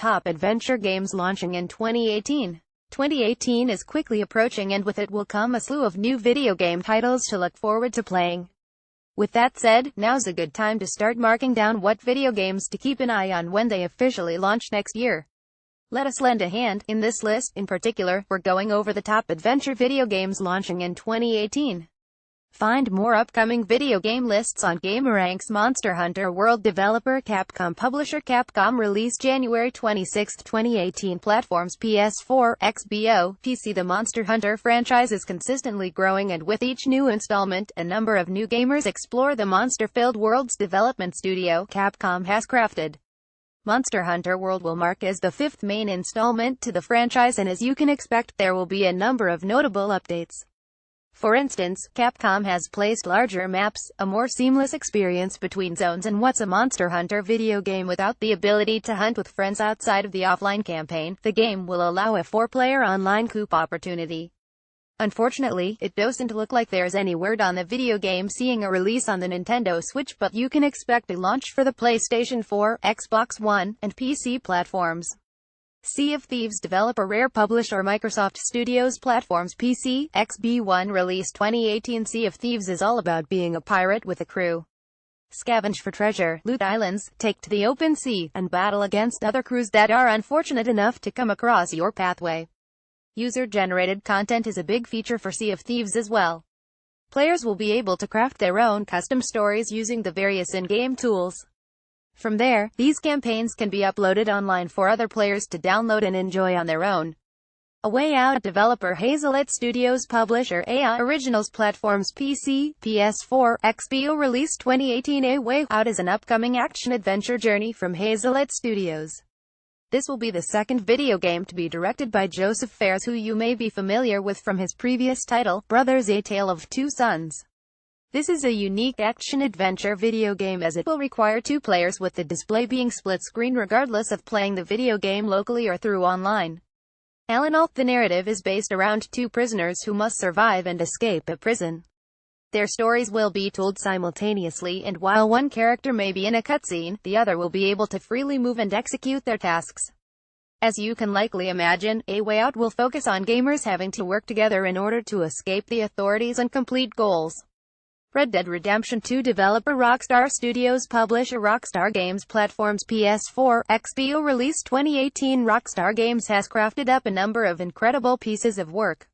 top adventure games launching in 2018. 2018 is quickly approaching, and with it will come a slew of new video game titles to look forward to playing. With that said, now's a good time to start marking down what video games to keep an eye on when they officially launch next year. Let us lend a hand. In this list, in particular, we're going over the top adventure video games launching in 2018. Find more upcoming video game lists on GameRank's Monster Hunter World. Developer Capcom. Publisher Capcom. Release January 26, 2018. Platforms PS4, XBO, PC. The Monster Hunter franchise is consistently growing, and with each new installment, a number of new gamers explore the monster-filled worlds development studio Capcom has crafted. Monster Hunter World will mark as the fifth main installment to the franchise, and as you can expect, there will be a number of notable updates. For instance, Capcom has placed larger maps, a more seamless experience between zones, and what's a Monster Hunter video game without the ability to hunt with friends outside of the offline campaign? The game will allow a 4-player online co-op opportunity. Unfortunately, it doesn't look like there's any word on the video game seeing a release on the Nintendo Switch, but you can expect a launch for the PlayStation 4, Xbox One, and PC platforms. Sea of Thieves. Developer Rare. Publisher Microsoft Studios. Platforms PC, XB1. Release 2018. Sea of Thieves is all about being a pirate with a crew. Scavenge for treasure, loot islands, take to the open sea, and battle against other crews that are unfortunate enough to come across your pathway. User-generated content is a big feature for Sea of Thieves as well. Players will be able to craft their own custom stories using the various in-game tools. From there, these campaigns can be uploaded online for other players to download and enjoy on their own. A Way Out. Developer Hazelet Studios. Publisher AI Originals. Platforms PC, PS4, XBO. Release 2018. A Way Out is an upcoming action-adventure journey from Hazelet Studios. This will be the second video game to be directed by Joseph Fares, who you may be familiar with from his previous title, Brothers: A Tale of Two Sons. This is a unique action-adventure video game, as it will require two players, with the display being split screen regardless of playing the video game locally or through online. Alan Alt. The narrative is based around two prisoners who must survive and escape a prison. Their stories will be told simultaneously, and while one character may be in a cutscene, the other will be able to freely move and execute their tasks. As you can likely imagine, A Way Out will focus on gamers having to work together in order to escape the authorities and complete goals. Red Dead Redemption 2. Developer Rockstar Studios. Publisher Rockstar Games. Platforms PS4, XBO. Release 2018. Rockstar Games has crafted up a number of incredible pieces of work.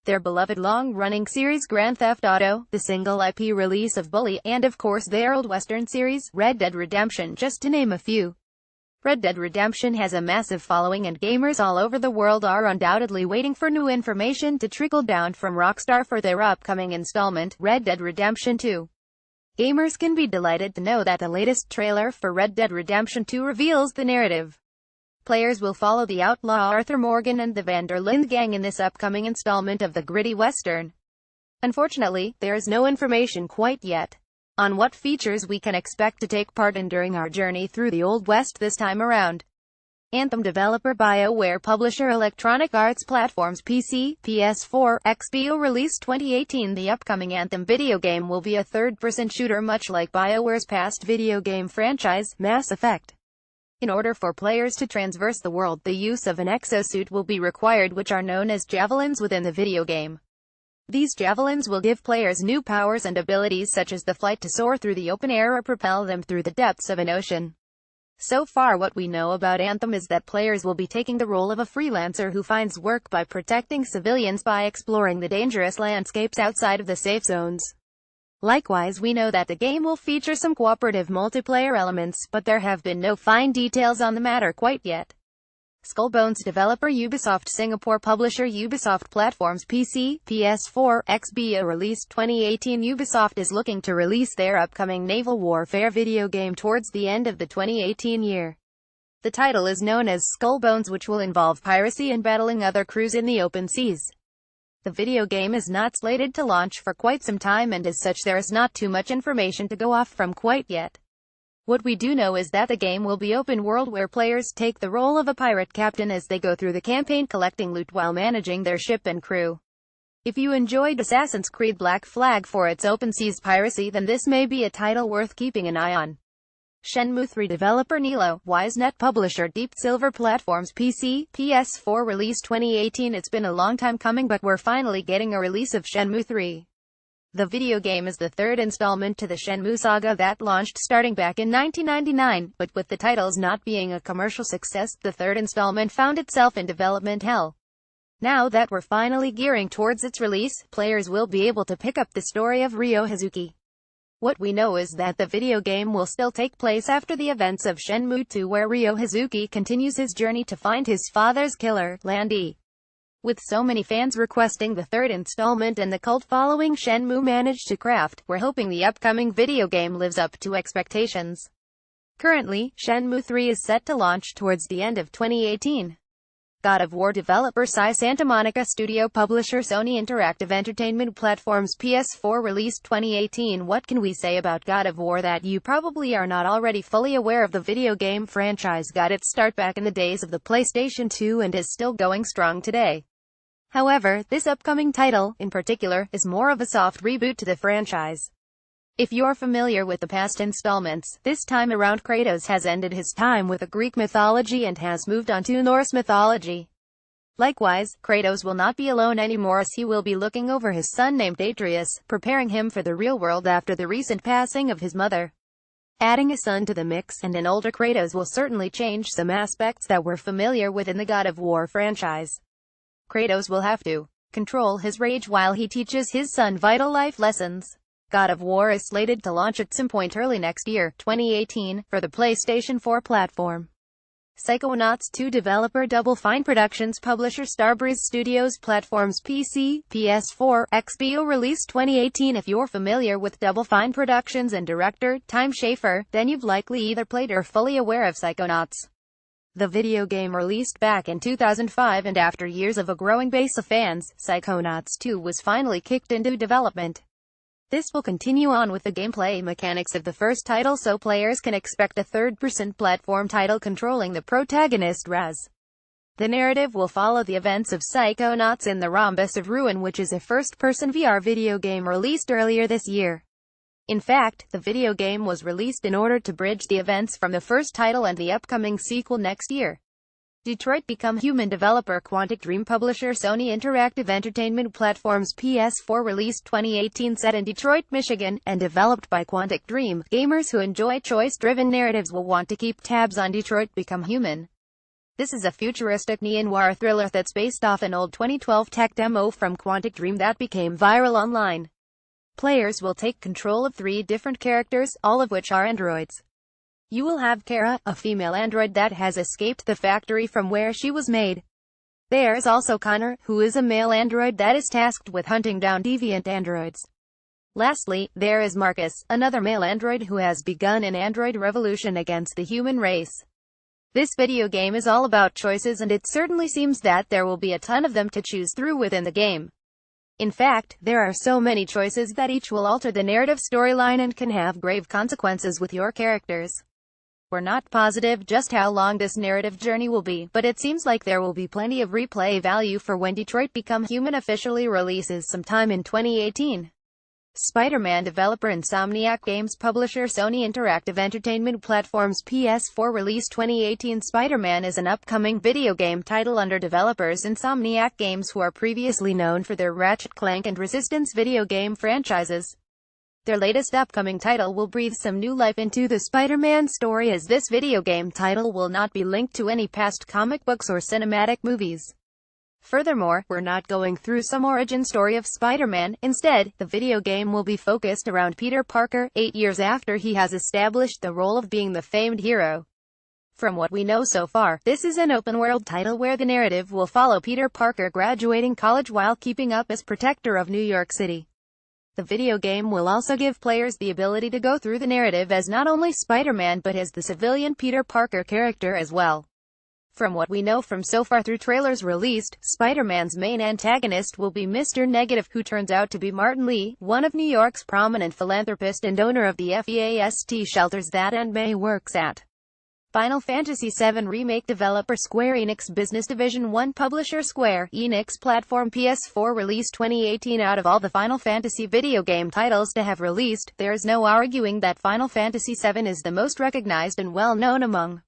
Their beloved long-running series Grand Theft Auto, the single IP release of Bully, and of course their old Western series, Red Dead Redemption, just to name a few. Red Dead Redemption has a massive following, and gamers all over the world are undoubtedly waiting for new information to trickle down from Rockstar for their upcoming installment, Red Dead Redemption 2. Gamers can be delighted to know that the latest trailer for Red Dead Redemption 2 reveals the narrative. Players will follow the outlaw Arthur Morgan and the Van der Linde gang in this upcoming installment of the gritty Western. Unfortunately, there is no information quite yet on what features we can expect to take part in during our journey through the Old West this time around. Anthem. Developer BioWare. Publisher Electronic Arts. Platforms PC, PS4, XBO. Release 2018. The upcoming Anthem video game will be a third-person shooter much like BioWare's past video game franchise, Mass Effect. In order for players to traverse the world, the use of an exosuit will be required, which are known as javelins within the video game. These javelins will give players new powers and abilities such as the flight to soar through the open air or propel them through the depths of an ocean. So far what we know about Anthem is that players will be taking the role of a freelancer who finds work by protecting civilians by exploring the dangerous landscapes outside of the safe zones. Likewise, we know that the game will feature some cooperative multiplayer elements, but there have been no fine details on the matter quite yet. Skullbones. Developer Ubisoft Singapore. Publisher Ubisoft. Platforms PC, PS4, XBO. Release 2018. Ubisoft is looking to release their upcoming naval warfare video game towards the end of the 2018 year. The title is known as Skullbones, which will involve piracy and battling other crews in the open seas. The video game is not slated to launch for quite some time, and as such there is not too much information to go off from quite yet. What we do know is that the game will be open world, where players take the role of a pirate captain as they go through the campaign collecting loot while managing their ship and crew. If you enjoyed Assassin's Creed Black Flag for its open seas piracy, then this may be a title worth keeping an eye on. Shenmue 3 developer Nilo, WiseNet publisher Deep Silver platforms PC, PS4 release 2018. It's been a long time coming, but we're finally getting a release of Shenmue 3. The video game is the third installment to the Shenmue saga that launched starting back in 1999, but with the titles not being a commercial success, the third installment found itself in development hell. Now that we're finally gearing towards its release, players will be able to pick up the story of Ryo Hazuki. What we know is that the video game will still take place after the events of Shenmue 2, where Ryo Hazuki continues his journey to find his father's killer, Landy. With so many fans requesting the third installment and the cult following Shenmue managed to craft, we're hoping the upcoming video game lives up to expectations. Currently, Shenmue 3 is set to launch towards the end of 2018. God of War developer Santa Monica Studio publisher Sony Interactive Entertainment platforms PS4 released 2018. What can we say about God of War that you probably are not already fully aware of? The video game franchise got its start back in the days of the PlayStation 2 and is still going strong today. However, this upcoming title, in particular, is more of a soft reboot to the franchise. If you're familiar with the past installments, this time around Kratos has ended his time with the Greek mythology and has moved on to Norse mythology. Likewise, Kratos will not be alone anymore, as he will be looking over his son named Atreus, preparing him for the real world after the recent passing of his mother. Adding a son to the mix and an older Kratos will certainly change some aspects that we're familiar with in the God of War franchise. Kratos will have to control his rage while he teaches his son vital life lessons. God of War is slated to launch at some point early next year, 2018, for the PlayStation 4 platform. Psychonauts 2 developer Double Fine Productions publisher Starbreeze Studios platforms PC, PS4, XBO release 2018. If you're familiar with Double Fine Productions and director Tim Schafer, then you've likely either played or fully aware of Psychonauts. The video game released back in 2005, and after years of a growing base of fans, Psychonauts 2 was finally kicked into development. This will continue on with the gameplay mechanics of the first title, so players can expect a third-person platform title controlling the protagonist Raz. The narrative will follow the events of Psychonauts in the Rhombus of Ruin, which is a first-person VR video game released earlier this year. In fact, the video game was released in order to bridge the events from the first title and the upcoming sequel next year. Detroit Become Human developer Quantic Dream publisher Sony Interactive Entertainment platforms PS4 released 2018. Set in Detroit, Michigan, and developed by Quantic Dream, gamers who enjoy choice-driven narratives will want to keep tabs on Detroit Become Human. This is a futuristic neo-noir thriller that's based off an old 2012 tech demo from Quantic Dream that became viral online. Players will take control of 3 different characters, all of which are androids. You will have Kara, a female android that has escaped the factory from where she was made. There's also Connor, who is a male android that is tasked with hunting down deviant androids. Lastly, there is Marcus, another male android who has begun an android revolution against the human race. This video game is all about choices, and it certainly seems that there will be a ton of them to choose through within the game. In fact, there are so many choices that each will alter the narrative storyline and can have grave consequences with your characters. We're not positive just how long this narrative journey will be, but it seems like there will be plenty of replay value for when Detroit Become Human officially releases sometime in 2018. Spider-Man developer Insomniac Games publisher Sony Interactive Entertainment platforms PS4 release 2018. Spider-Man is an upcoming video game title under developers Insomniac Games, who are previously known for their Ratchet& Clank and Resistance video game franchises. Their latest upcoming title will breathe some new life into the Spider-Man story, as this video game title will not be linked to any past comic books or cinematic movies. Furthermore, we're not going through some origin story of Spider-Man. Instead, the video game will be focused around Peter Parker, 8 years after he has established the role of being the famed hero. From what we know so far, this is an open-world title where the narrative will follow Peter Parker graduating college while keeping up as protector of New York City. The video game will also give players the ability to go through the narrative as not only Spider-Man but as the civilian Peter Parker character as well. From what we know from so far through trailers released, Spider-Man's main antagonist will be Mr. Negative, who turns out to be Martin Lee, one of New York's prominent philanthropist and owner of the FEAST shelters that Aunt May works at. Final Fantasy VII Remake developer Square Enix Business Division 1 publisher Square Enix platform PS4 release 2018. Out of all the Final Fantasy video game titles to have released, there is no arguing that Final Fantasy VII is the most recognized and well-known among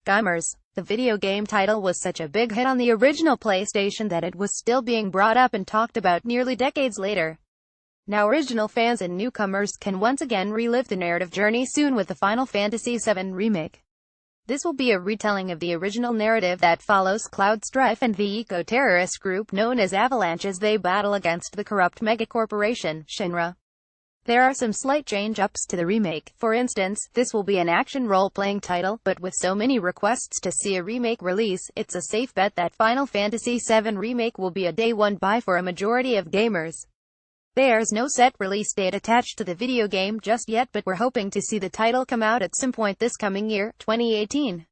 gamers. The video game title was such a big hit on the original PlayStation that it was still being brought up and talked about nearly decades later. Now original fans and newcomers can once again relive the narrative journey soon with the Final Fantasy VII Remake. This will be a retelling of the original narrative that follows Cloud Strife and the eco-terrorist group known as Avalanche as they battle against the corrupt megacorporation, Shinra. There are some slight change-ups to the remake. For instance, this will be an action role-playing title, but with so many requests to see a remake release, it's a safe bet that Final Fantasy VII Remake will be a day-one buy for a majority of gamers. There's no set release date attached to the video game just yet, but we're hoping to see the title come out at some point this coming year, 2018.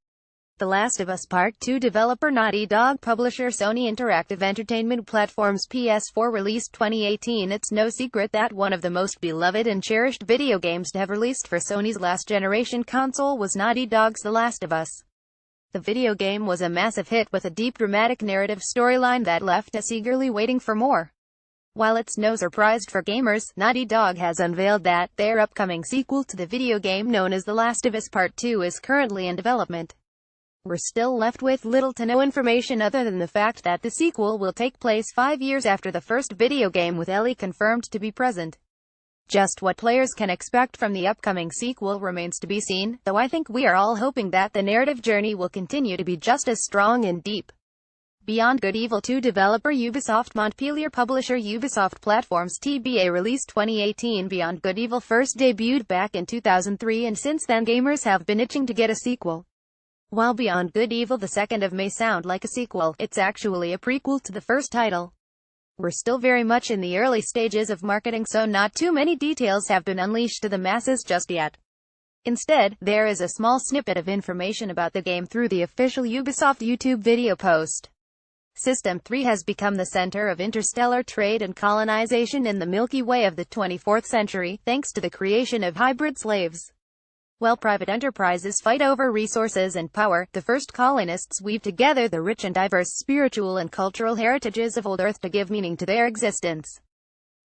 The Last of Us Part 2 developer Naughty Dog publisher Sony Interactive Entertainment Platforms PS4 released 2018. It's no secret that one of the most beloved and cherished video games to have released for Sony's last generation console was Naughty Dog's The Last of Us. The video game was a massive hit with a deep dramatic narrative storyline that left us eagerly waiting for more. While it's no surprise for gamers, Naughty Dog has unveiled that their upcoming sequel to the video game known as The Last of Us Part 2 is currently in development. We're still left with little to no information other than the fact that the sequel will take place 5 years after the first video game, with Ellie confirmed to be present. Just what players can expect from the upcoming sequel remains to be seen, though I think we are all hoping that the narrative journey will continue to be just as strong and deep. Beyond Good Evil 2 developer Ubisoft Montpellier publisher Ubisoft Platforms TBA released 2018. Beyond Good Evil first debuted back in 2003, and since then gamers have been itching to get a sequel. While Beyond Good Evil the second of may sound like a sequel, it's actually a prequel to the first title. We're still very much in the early stages of marketing, so not too many details have been unleashed to the masses just yet. Instead, there is a small snippet of information about the game through the official Ubisoft YouTube video post. System 3 has become the center of interstellar trade and colonization in the Milky Way of the 24th century, thanks to the creation of hybrid slaves. While private enterprises fight over resources and power, the first colonists weave together the rich and diverse spiritual and cultural heritages of old Earth to give meaning to their existence.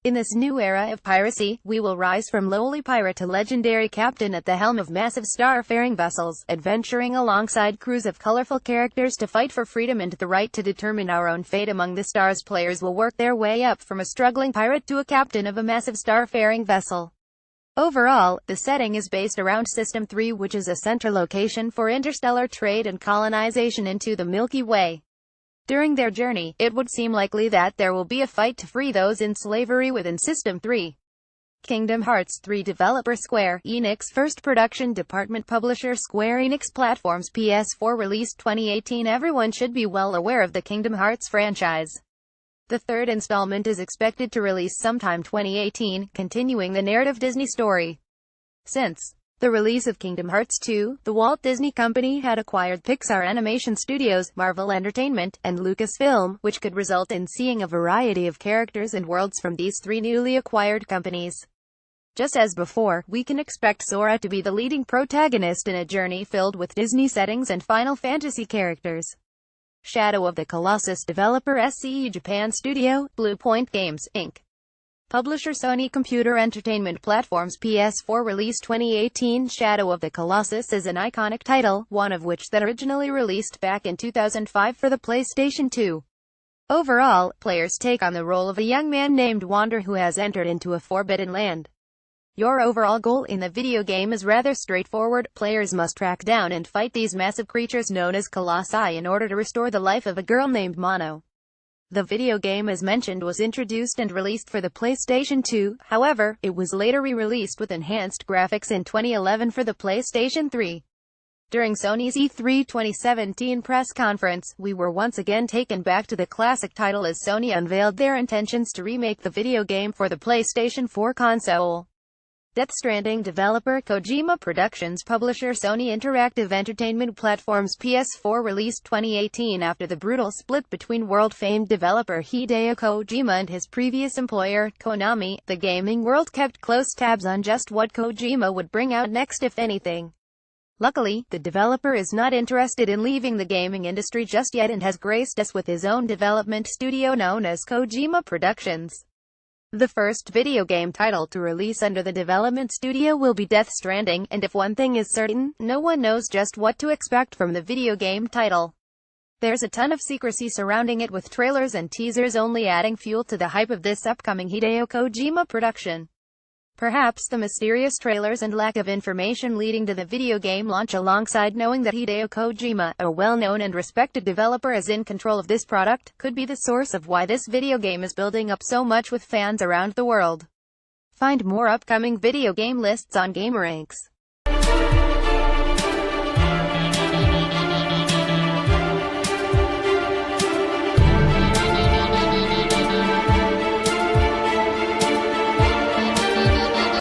In this new era of piracy, we will rise from lowly pirate to legendary captain at the helm of massive starfaring vessels, adventuring alongside crews of colorful characters to fight for freedom and the right to determine our own fate among the stars. Players will work their way up from a struggling pirate to a captain of a massive starfaring vessel. Overall, the setting is based around System 3, which is a center location for interstellar trade and colonization into the Milky Way. During their journey, it would seem likely that there will be a fight to free those in slavery within System 3. Kingdom Hearts 3 developer Square Enix first production department publisher Square Enix Platforms PS4 released 2018. Everyone should be well aware of the Kingdom Hearts franchise. The third installment is expected to release sometime 2018, continuing the narrative Disney story. Since the release of Kingdom Hearts 2, the Walt Disney Company had acquired Pixar Animation Studios, Marvel Entertainment, and Lucasfilm, which could result in seeing a variety of characters and worlds from these three newly acquired companies. Just as before, we can expect Sora to be the leading protagonist in a journey filled with Disney settings and Final Fantasy characters. Shadow of the Colossus developer SCE Japan Studio, Blue Point Games, Inc. Publisher Sony Computer Entertainment Platforms PS4 release 2018. Shadow of the Colossus is an iconic title, one of which that originally released back in 2005 for the PlayStation 2. Overall, players take on the role of a young man named Wander who has entered into a forbidden land. Your overall goal in the video game is rather straightforward. Players must track down and fight these massive creatures known as Colossi in order to restore the life of a girl named Mono. The video game, as mentioned, was introduced and released for the PlayStation 2, however, it was later re-released with enhanced graphics in 2011 for the PlayStation 3. During Sony's E3 2017 press conference, we were once again taken back to the classic title as Sony unveiled their intentions to remake the video game for the PlayStation 4 console. Death Stranding developer Kojima Productions publisher Sony Interactive Entertainment Platforms PS4 released 2018. After the brutal split between world-famed developer Hideo Kojima and his previous employer, Konami, the gaming world kept close tabs on just what Kojima would bring out next, if anything. Luckily, the developer is not interested in leaving the gaming industry just yet and has graced us with his own development studio known as Kojima Productions. The first video game title to release under the development studio will be Death Stranding, and if one thing is certain, no one knows just what to expect from the video game title. There's a ton of secrecy surrounding it, with trailers and teasers only adding fuel to the hype of this upcoming Hideo Kojima production. Perhaps the mysterious trailers and lack of information leading to the video game launch, alongside knowing that Hideo Kojima, a well-known and respected developer, is in control of this product, could be the source of why this video game is building up so much with fans around the world. Find more upcoming video game lists on GameRanks.